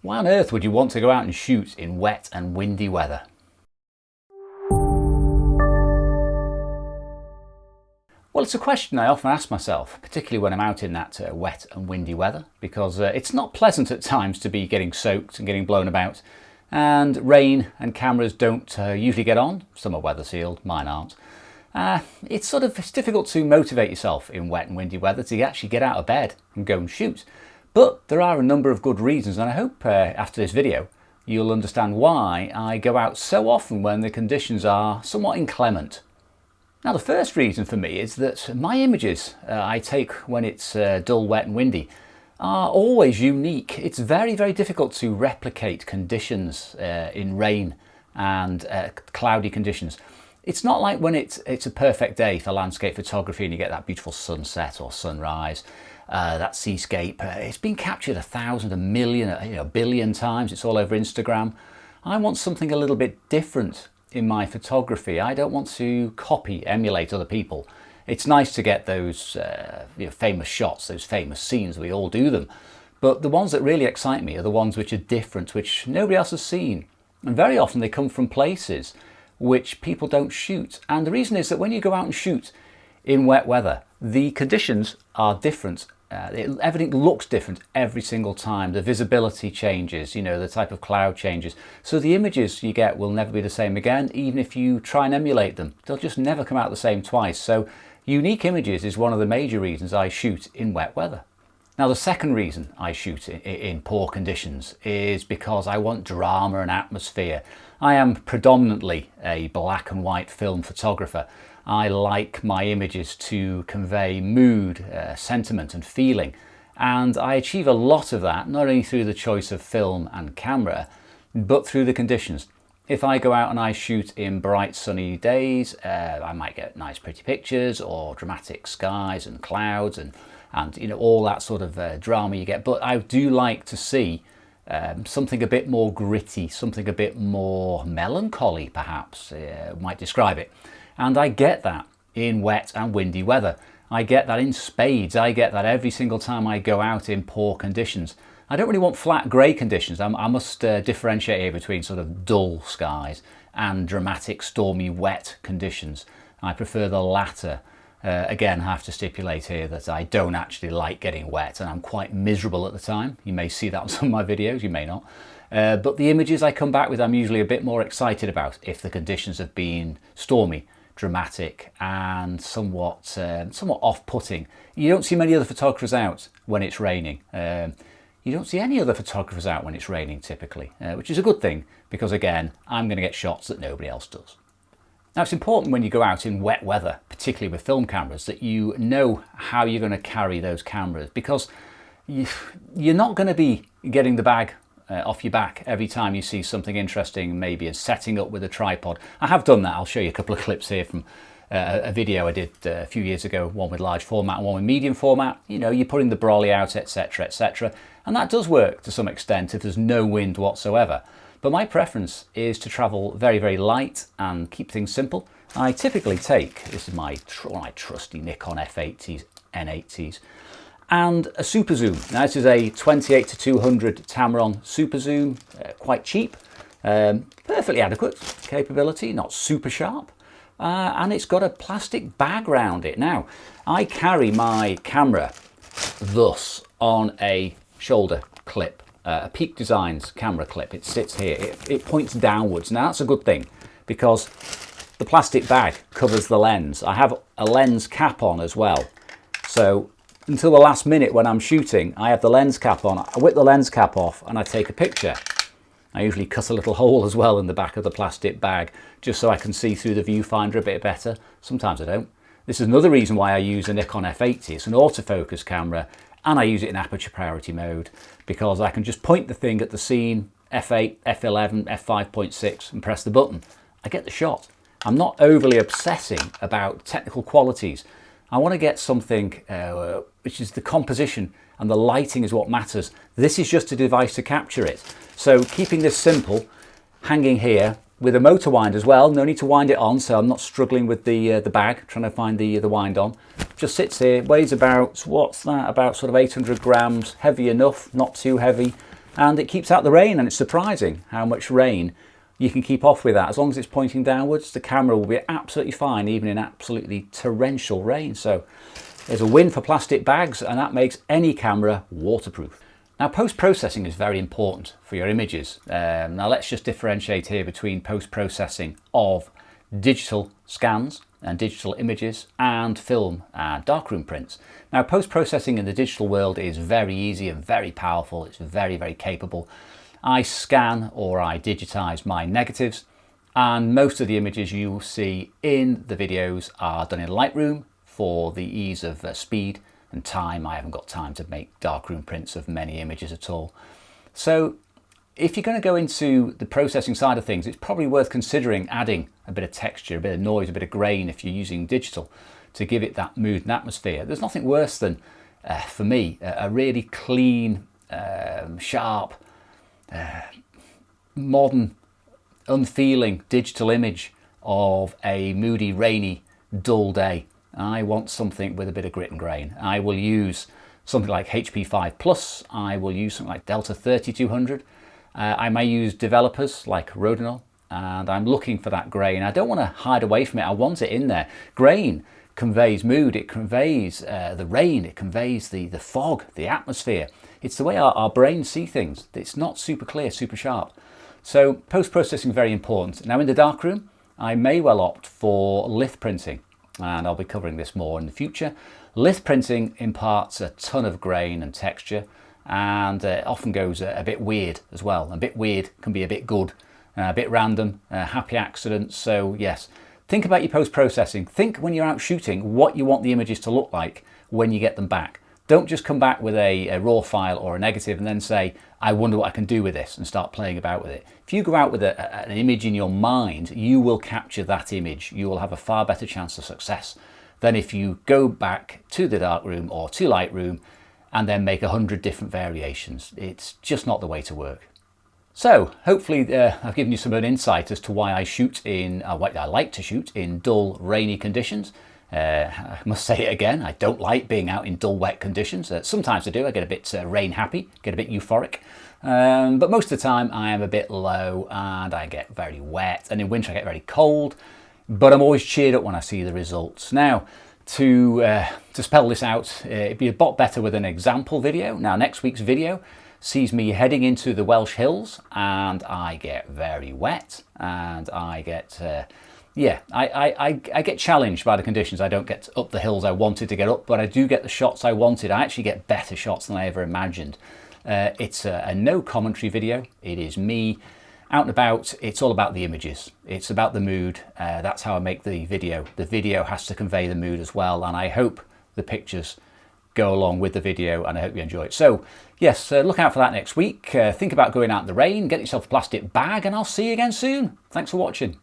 Why on earth would you want to go out and shoot in wet and windy weather? Well, it's a question I often ask myself, particularly when I'm out in that wet and windy weather, because it's not pleasant at times to be getting soaked and getting blown about. And rain and cameras don't usually get on. Some are weather sealed, mine aren't. It's difficult to motivate yourself in wet and windy weather to actually get out of bed and go and shoot. But there are a number of good reasons, and I hope after this video you'll understand why I go out so often when the conditions are somewhat inclement. Now, the first reason for me is that my images I take when it's dull, wet and windy are always unique. It's very, very difficult to replicate conditions in rain and cloudy conditions. It's not like when it's a perfect day for landscape photography and you get that beautiful sunset or sunrise, that seascape. It's been captured 1,000, 1 million, a billion times. It's all over Instagram. I want something a little bit different in my photography. I don't want to copy, emulate other people. It's nice to get those famous shots, those famous scenes. We all do them. But the ones that really excite me are the ones which are different, which nobody else has seen. And very often they come from places which people don't shoot. And the reason is that when you go out and shoot in wet weather, the conditions are different. Everything looks different every single time. The visibility changes, the type of cloud changes. So the images you get will never be the same again, even if you try and emulate them. They'll just never come out the same twice. So unique images is one of the major reasons I shoot in wet weather. Now, the second reason I shoot in poor conditions is because I want drama and atmosphere. I am predominantly a black and white film photographer. I like my images to convey mood, sentiment and feeling, and I achieve a lot of that not only through the choice of film and camera, but through the conditions. If I go out and I shoot in bright sunny days, I might get nice pretty pictures or dramatic skies and clouds and all that sort of drama you get. But I do like to see something a bit more gritty, something a bit more melancholy perhaps, might describe it. And I get that in wet and windy weather. I get that in spades. I get that every single time I go out in poor conditions. I don't really want flat grey conditions. I must differentiate here between sort of dull skies and dramatic, stormy, wet conditions. I prefer the latter. Again, I have to stipulate here that I don't actually like getting wet and I'm quite miserable at the time. You may see that on some of my videos, you may not. But the images I come back with, I'm usually a bit more excited about if the conditions have been stormy, dramatic and somewhat off-putting. You don't see many other photographers out when it's raining. You don't see any other photographers out when it's raining typically, which is a good thing because again, I'm going to get shots that nobody else does. Now, it's important when you go out in wet weather, particularly with film cameras, that you know how you're going to carry those cameras, because you're not going to be getting the bag off your back every time you see something interesting, maybe and setting up with a tripod. I have done that. I'll show you a couple of clips here from a video I did a few years ago, one with large format and one with medium format. You're putting the brolly out, etc, etc, and that does work to some extent if there's no wind whatsoever. But my preference is to travel very, very light and keep things simple. I typically take, this is my trusty Nikon F80s, N80s, and a super zoom. Now, this is a 28-200 Tamron super zoom, quite cheap, perfectly adequate capability, not super sharp, and it's got a plastic bag around it. Now, I carry my camera thus on a shoulder clip, a Peak Designs camera clip. It sits here, it points downwards. Now, that's a good thing because the plastic bag covers the lens. I have a lens cap on as well, so until the last minute when I'm shooting, I have the lens cap on. I whip the lens cap off and I take a picture. I usually cut a little hole as well in the back of the plastic bag just so I can see through the viewfinder a bit better. Sometimes I don't. This is another reason why I use a Nikon F80. It's an autofocus camera and I use it in aperture priority mode because I can just point the thing at the scene, F8, F11, F5.6 and press the button. I get the shot. I'm not overly obsessing about technical qualities. I want to get something which is the composition and the lighting is what matters. This is just a device to capture it. So keeping this simple, hanging here with a motor wind as well. No need to wind it on, so I'm not struggling with the bag, trying to find the wind on. Just sits here, weighs about, what's that, about sort of 800 grams, heavy enough, not too heavy. and it keeps out the rain, and it's surprising how much rain you can keep off with that. As long as it's pointing downwards, the camera will be absolutely fine, even in absolutely torrential rain. So there's a win for plastic bags, and that makes any camera waterproof. Now, post-processing is very important for your images. Now let's just differentiate here between post-processing of digital scans and digital images and film and darkroom prints. Now, post-processing in the digital world is very easy and very powerful. It's very, very capable. I scan or I digitize my negatives, and most of the images you will see in the videos are done in Lightroom for the ease of speed and time. I haven't got time to make darkroom prints of many images at all. So if you're going to go into the processing side of things, it's probably worth considering adding a bit of texture, a bit of noise, a bit of grain if you're using digital to give it that mood and atmosphere. There's nothing worse than, for me, a really clean, sharp, modern, unfeeling digital image of a moody, rainy, dull day. I want something with a bit of grit and grain. I will use something like HP5 Plus. I will use something like Delta 3200. I may use developers like Rodinal, and I'm looking for that grain. I don't want to hide away from it. I want it in there. Grain conveys mood, it conveys the rain, it conveys the fog, the atmosphere. It's the way our brains see things. It's not super clear, super sharp. So post-processing is very important. Now in the darkroom, I may well opt for lith printing, and I'll be covering this more in the future. Lith printing imparts a ton of grain and texture, and often goes a bit weird as well. A bit weird can be a bit good, a bit random, happy accidents. So yes, think about your post-processing. Think when you're out shooting what you want the images to look like when you get them back. Don't just come back with a raw file or a negative and then say, I wonder what I can do with this, and start playing about with it. If you go out with an image in your mind, you will capture that image. You will have a far better chance of success than if you go back to the darkroom or to Lightroom and then make 100 different variations. It's just not the way to work. So hopefully I've given you some insight as to why I shoot in, what I like to shoot in dull, rainy conditions. I must say it again, I don't like being out in dull, wet conditions. Sometimes I do, I get a bit rain happy, get a bit euphoric. But most of the time I am a bit low and I get very wet, and in winter I get very cold. But I'm always cheered up when I see the results. Now, to spell this out, it'd be a lot better with an example video. Now, next week's video sees me heading into the Welsh Hills, and I get very wet, and I get, I get challenged by the conditions. I don't get up the hills I wanted to get up, but I do get the shots I wanted. I actually get better shots than I ever imagined. It's a no commentary video. It is me out and about. It's all about the images. It's about the mood. That's how I make the video. The video has to convey the mood as well, and I hope the pictures go along with the video, and I hope you enjoy it. So yes, look out for that next week. Think about going out in the rain, get yourself a plastic bag, and I'll see you again soon. Thanks for watching.